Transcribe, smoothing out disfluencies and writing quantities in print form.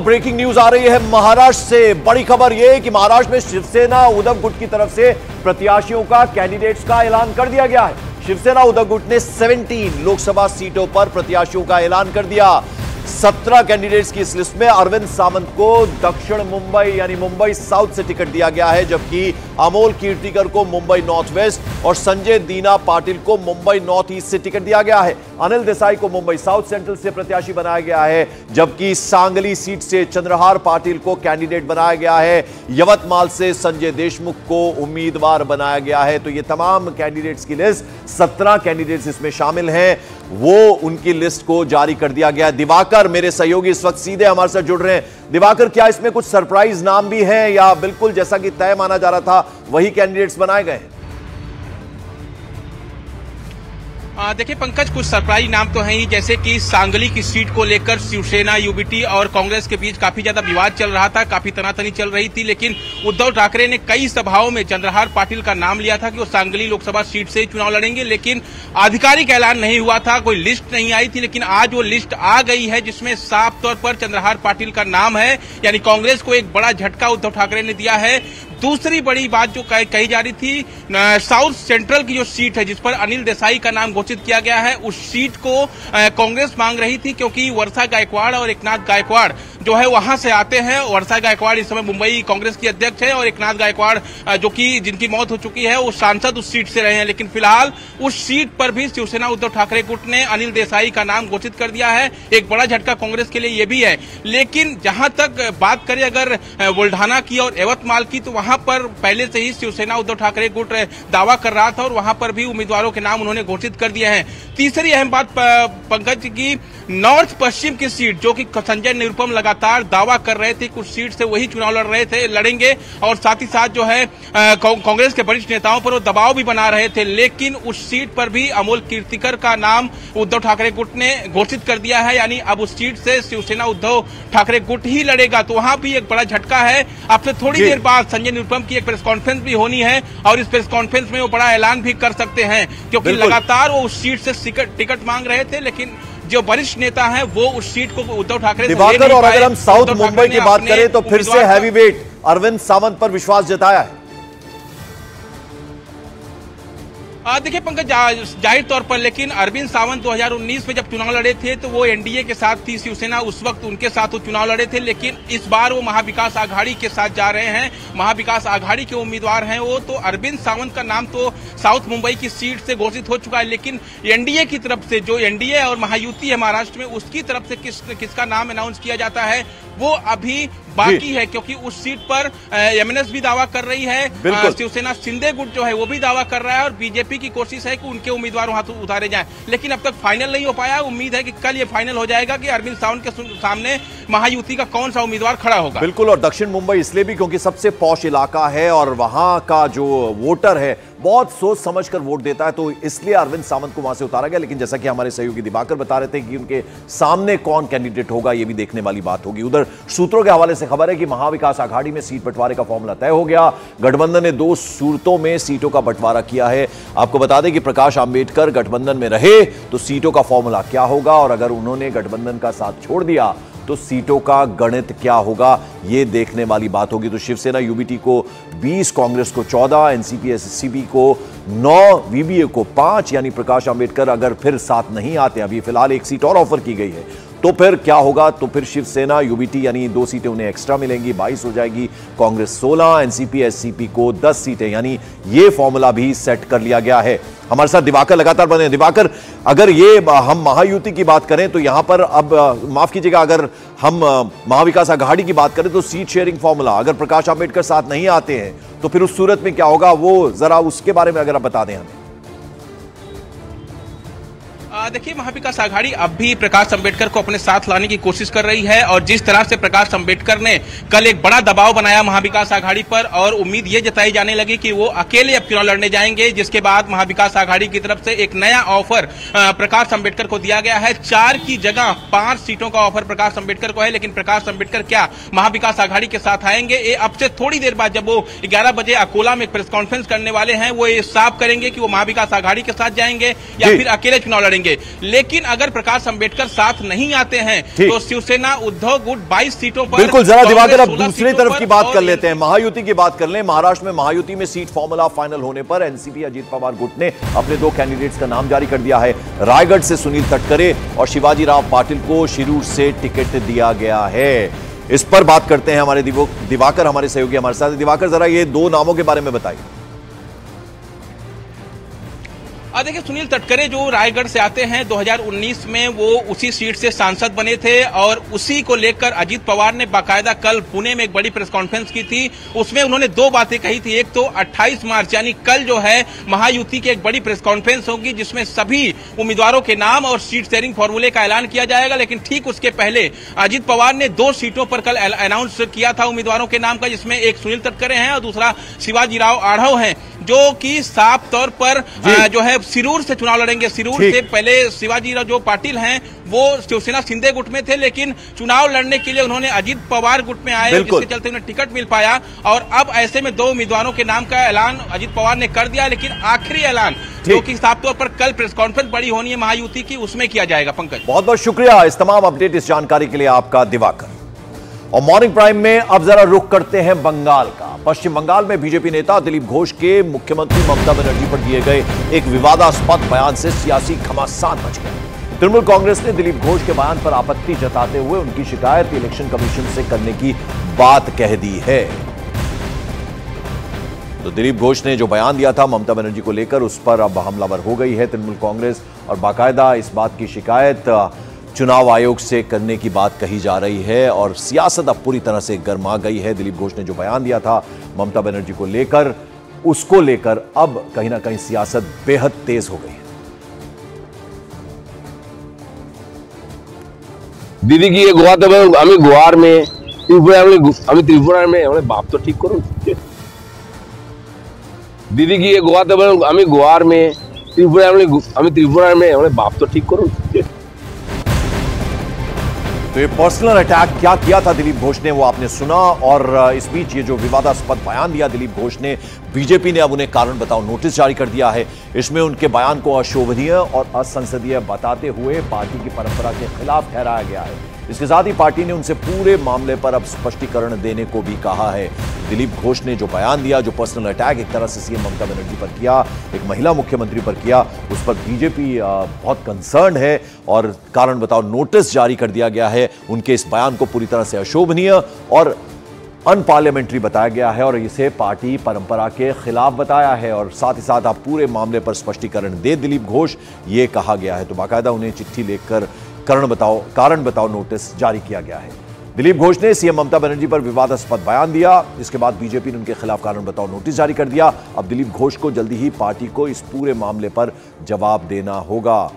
Breaking news आ रही है महाराष्ट्र से। बड़ी खबर यह कि महाराष्ट्र में शिवसेना उद्धव गुट की तरफ से प्रत्याशियों का, कैंडिडेट्स का ऐलान कर दिया गया है। शिवसेना उद्धव गुट ने 17 लोकसभा सीटों पर प्रत्याशियों का ऐलान कर दिया। 17 कैंडिडेट्स की इस लिस्ट में अरविंद सावंत को दक्षिण मुंबई यानी मुंबई साउथ से टिकट दिया गया है, जबकि अमोल कीर्तिकर को मुंबई नॉर्थ वेस्ट और संजय दीना पाटिल को मुंबई नॉर्थ ईस्ट से टिकट दिया गया है। अनिल देसाई को मुंबई साउथ सेंट्रल से प्रत्याशी बनाया गया है, जबकि सांगली सीट से चंद्रहार पाटिल को कैंडिडेट बनाया गया है। यवतमाल से संजय देशमुख को उम्मीदवार बनाया गया है। तो ये तमाम कैंडिडेट्स की लिस्ट, 17 कैंडिडेट्स इसमें शामिल हैं, वो उनकी लिस्ट को जारी कर दिया गया। दिवाकर मेरे सहयोगी इस वक्त सीधे हमारे साथ जुड़ रहे हैं। दिवाकर, क्या इसमें कुछ सरप्राइज नाम भी हैं या बिल्कुल जैसा कि तय माना जा रहा था वही कैंडिडेट्स बनाए गए हैं? देखिए पंकज, कुछ सरप्राइज नाम तो हैं ही, जैसे कि सांगली की सीट को लेकर शिवसेना, यूबीटी और कांग्रेस के बीच काफी ज्यादा विवाद चल रहा था, काफी तनातनी चल रही थी। लेकिन उद्धव ठाकरे ने कई सभाओं में चंद्रहार पाटिल का नाम लिया था कि वो सांगली लोकसभा सीट से चुनाव लड़ेंगे, लेकिन आधिकारिक ऐलान नहीं हुआ था, कोई लिस्ट नहीं आई थी। लेकिन आज वो लिस्ट आ गई है जिसमें साफ तौर पर चंद्रहार पाटिल का नाम है, यानी कांग्रेस को एक बड़ा झटका उद्धव ठाकरे ने दिया है। दूसरी बड़ी बात जो कही जा रही थी, साउथ सेंट्रल की जो सीट है जिस पर अनिल देसाई का नाम घोषित किया गया है, उस सीट को कांग्रेस मांग रही थी, क्योंकि वर्षा गायकवाड़ और एकनाथ गायकवाड़ जो है वहां से आते हैं। वर्षा गायकवाड़ इस समय मुंबई कांग्रेस की अध्यक्ष है और एकनाथ गायकवाड़ जो कि जिनकी मौत हो चुकी है वो सांसद उस सीट से रहे हैं। लेकिन फिलहाल उस सीट पर भी शिवसेना उद्धव ठाकरे गुट ने अनिल देसाई का नाम घोषित कर दिया है। एक बड़ा झटका कांग्रेस के लिए ये भी है। लेकिन जहां तक बात करें अगर बुल्ढाना की और यवतमाल की, तो वहां पर पहले से ही शिवसेना उद्धव ठाकरे गुट दावा कर रहा था और वहां पर भी उम्मीदवारों के नाम उन्होंने घोषित कर दिए हैं। तीसरी अहम बात पंकज की, नॉर्थ पश्चिम की सीट जो कि संजय निरुपम लगातार दावा कर रहे थे कुछ सीट से वही चुनाव लड़ेंगे और साथ ही साथ जो है कांग्रेस के वरिष्ठ नेताओं पर वो दबाव भी बना रहे थे। लेकिन उस सीट पर भी अमोल कीर्तिकर का नाम उद्धव ठाकरे गुट ने घोषित कर दिया है, यानी अब उस सीट से शिवसेना उद्धव ठाकरे गुट ही लड़ेगा। तो वहां भी एक बड़ा झटका है। अब से थोड़ी देर बाद संजय निरुपम की एक प्रेस कॉन्फ्रेंस भी होनी है और इस प्रेस कॉन्फ्रेंस में वो बड़ा ऐलान भी कर सकते हैं, क्योंकि लगातार वो उस सीट से टिकट मांग रहे थे, लेकिन जो वरिष्ठ नेता हैं वो उस सीट को उद्धव ठाकरे से ले नहीं पाए। और अगर हम साउथ मुंबई की बात करें तो फिर से हैवीवेट अरविंद सावंत पर विश्वास जताया है। देखिए पंकज, जाहिर तौर पर, लेकिन अरविंद सावंत 2019 में जब चुनाव लड़े थे तो वो एनडीए के साथ थी शिवसेना, उस वक्त उनके साथ वो चुनाव लड़े थे। लेकिन इस बार वो महाविकास आघाड़ी के साथ जा रहे हैं, महाविकास आघाड़ी के उम्मीदवार हैं वो। तो अरविंद सावंत का नाम तो साउथ मुंबई की सीट से घोषित हो चुका है, लेकिन एनडीए की तरफ से, जो एनडीए और महायुति है महाराष्ट्र में, उसकी तरफ से किसका नाम अनाउंस किया जाता है वो अभी बाकी है, क्योंकि उस सीट पर एमएनएस भी दावा कर रही है, शिवसेना शिंदे गुट जो है वो भी दावा कर रहा है और बीजेपी की कोशिश है कि उनके उम्मीदवार वहां उतारे जाएं। लेकिन अब तक फाइनल नहीं हो पाया। उम्मीद है कि कल ये फाइनल हो जाएगा कि अरविंद सावंत के सामने महायुति का कौन सा उम्मीदवार खड़ा होगा। बिल्कुल, और दक्षिण मुंबई इसलिए भी क्योंकि सबसे पॉश इलाका है और वहां का जो वोटर है बहुत सोच समझकर वोट देता है, तो इसलिए अरविंद सावंत को वहां से उतारा गया। लेकिन जैसा कि हमारे सहयोगी दिवाकर बता रहे थे कि उनके सामने कौन कैंडिडेट होगा ये भी देखने वाली बात होगी। उधर सूत्रों के हवाले से खबर है कि महाविकास आघाड़ी में सीट बंटवारे का फॉर्मूला तय हो गया। गठबंधन ने 2 सूरतों में सीटों का बंटवारा किया है। आपको बता दें कि प्रकाश अंबेडकर गठबंधन में रहे तो सीटों का फॉर्मूला क्या होगा, और अगर उन्होंने गठबंधन का साथ छोड़ दिया तो सीटों का गणित क्या होगा, यह देखने वाली बात होगी। तो शिवसेना यूबीटी को 20, कांग्रेस को 14, एनसीपी एससीपी को 9, वीबीए को 5, यानी प्रकाश अंबेडकर अगर फिर साथ नहीं आते, अभी फिलहाल एक सीट और ऑफर की गई है, तो फिर क्या होगा? तो फिर शिवसेना यूबीटी यानी 2 सीटें उन्हें एक्स्ट्रा मिलेंगी, 22 हो जाएगी, कांग्रेस 16, एनसीपी एससीपी को 10 सीटें, यानी ये फॉर्मूला भी सेट कर लिया गया है। हमारे साथ दिवाकर लगातार बने। दिवाकर, अगर ये हम महायुति की बात करें तो यहां पर अब माफ कीजिएगा, अगर हम महाविकास आघाड़ी की बात करें तो सीट शेयरिंग फॉर्मूला, अगर प्रकाश अंबेडकर साथ नहीं आते हैं तो फिर उस सूरत में क्या होगा, वो जरा उसके बारे में अगर आप बता दें हमें। देखिए, महाविकास आघाड़ी अब भी प्रकाश अंबेडकर को अपने साथ लाने की कोशिश कर रही है और जिस तरह से प्रकाश अंबेडकर ने कल एक बड़ा दबाव बनाया महाविकास आघाड़ी पर और उम्मीद ये जताई जाने लगी कि वो अकेले अब चुनाव लड़ने जाएंगे, जिसके बाद महाविकास आघाड़ी की तरफ से एक नया ऑफर प्रकाश अंबेडकर को दिया गया है। 4 की जगह 5 सीटों का ऑफर प्रकाश अंबेडकर को है। लेकिन प्रकाश अंबेडकर क्या महाविकास आघाड़ी के साथ आएंगे? ये अब से थोड़ी देर बाद जब वो 11 बजे अकोला में प्रेस कॉन्फ्रेंस करने वाले हैं, वो ये साफ करेंगे कि वो महाविकास आघाड़ी के साथ जाएंगे या फिर अकेले चुनाव लड़ेंगे। थे। लेकिन अगर प्रकाश अंबेडकर साथ नहीं आते हैं तो शिवसेना उद्धव गुट 22 सीटों पर। बिल्कुल, जरा दिवाकर अब दूसरी तरफ की बात कर लेते हैं, महायुति की बात कर लें। महाराष्ट्र में महायुति में सीट फॉर्मूला फाइनल होने पर एनसीपी अजीत पवार गुट ने अपने 2 कैंडिडेट्स का नाम जारी कर दिया है। रायगढ़ से सुनील तटकरे और शिवाजी राव पाटिल को शिरूर से टिकट दिया गया है। इस पर बात करते हैं हमारे दिवाकर, हमारे सहयोगी हमारे साथ। दिवाकर, जरा ये 2 नामों के बारे में बताइए। देखिए, सुनील तटकरे जो रायगढ़ से आते हैं, 2019 में वो उसी सीट से सांसद बने थे और उसी को लेकर अजीत पवार ने बाकायदा कल पुणे में एक बड़ी प्रेस कॉन्फ्रेंस की थी। उसमें उन्होंने 2 बातें कही थी। एक तो 28 मार्च यानी कल जो है महायुति की एक बड़ी प्रेस कॉन्फ्रेंस होगी जिसमें सभी उम्मीदवारों के नाम और सीट शेयरिंग फॉर्मूले का ऐलान किया जाएगा। लेकिन ठीक उसके पहले अजीत पवार ने 2 सीटों पर कल अनाउंस किया था उम्मीदवारों के नाम का, जिसमें एक सुनील तटकरे हैं और दूसरा शिवाजी राव आढ़व हैं, जो कि साफ तौर पर जो है सिरूर से चुनाव लड़ेंगे। सिरूर से पहले शिवाजी राव जो पाटिल हैं वो शिवसेना शिंदे गुट में थे, लेकिन चुनाव लड़ने के लिए उन्होंने अजीत पवार गुट में आए, जिसके चलते उन्हें टिकट मिल पाया। और अब ऐसे में 2 उम्मीदवारों के नाम का ऐलान अजीत पवार ने कर दिया, लेकिन आखिरी ऐलान जो कि साफ तौर पर कल प्रेस कॉन्फ्रेंस बड़ी होनी है महायुति की, उसमें किया जाएगा। पंकज, बहुत बहुत शुक्रिया इस तमाम अपडेट, इस जानकारी के लिए आपका दिवाकर। और मॉर्निंग प्राइम में अब जरा रुख करते हैं बंगाल का। पश्चिम बंगाल में बीजेपी नेता दिलीप घोष के मुख्यमंत्री ममता बनर्जी पर दिए गए एक विवादास्पद बयान से सियासी घमासान मच गया। तृणमूल कांग्रेस ने दिलीप घोष के बयान पर आपत्ति जताते हुए उनकी शिकायत इलेक्शन कमीशन से करने की बात कह दी है। तो दिलीप घोष ने जो बयान दिया था ममता बनर्जी को लेकर, उस पर अब हमलावर हो गई है तृणमूल कांग्रेस और बाकायदा इस बात की शिकायत चुनाव आयोग से करने की बात कही जा रही है और सियासत अब पूरी तरह से गर्मा गई है। दिलीप घोष ने जो बयान दिया था ममता बनर्जी को लेकर, उसको लेकर अब कहीं ना कहीं सियासत बेहद तेज हो गई है। दीदी की गोवा तो हमें गोवार में त्रिपुरा में बाप तो ठीक करो। दीदी की गोवा तो हमें गोवार में त्रिपुरा में बाप तो ठीक करो। तो ये पर्सनल अटैक क्या किया था दिलीप घोष ने, वो आपने सुना। और इस बीच ये जो विवादास्पद बयान दिया दिलीप घोष ने, बीजेपी ने अब उन्हें कारण बताओ नोटिस जारी कर दिया है। इसमें उनके बयान को अशोभनीय और असंसदीय बताते हुए पार्टी की परंपरा के खिलाफ ठहराया गया है। इसके साथ ही पार्टी ने उनसे पूरे मामले पर अब स्पष्टीकरण देने को भी कहा है। दिलीप घोष ने जो बयान दिया, जो पर्सनल अटैक एक तरह से सीएम ममता बनर्जी पर किया, एक महिला मुख्यमंत्री पर किया, उस पर बीजेपी बहुत कंसर्न है और कारण बताओ नोटिस जारी कर दिया गया है। उनके इस बयान को पूरी तरह से अशोभनीय और अनपार्लियामेंट्री बताया गया है और इसे पार्टी परंपरा के खिलाफ बताया है। और साथ ही साथ आप पूरे मामले पर स्पष्टीकरण दे दिलीप घोष, ये कहा गया है। तो बाकायदा उन्हें चिट्ठी लिखकर कारण बताओ नोटिस जारी किया गया है। दिलीप घोष ने सीएम ममता बनर्जी पर विवादास्पद बयान दिया, इसके बाद बीजेपी ने उनके खिलाफ कारण बताओ नोटिस जारी कर दिया। अब दिलीप घोष को जल्दी ही पार्टी को इस पूरे मामले पर जवाब देना होगा।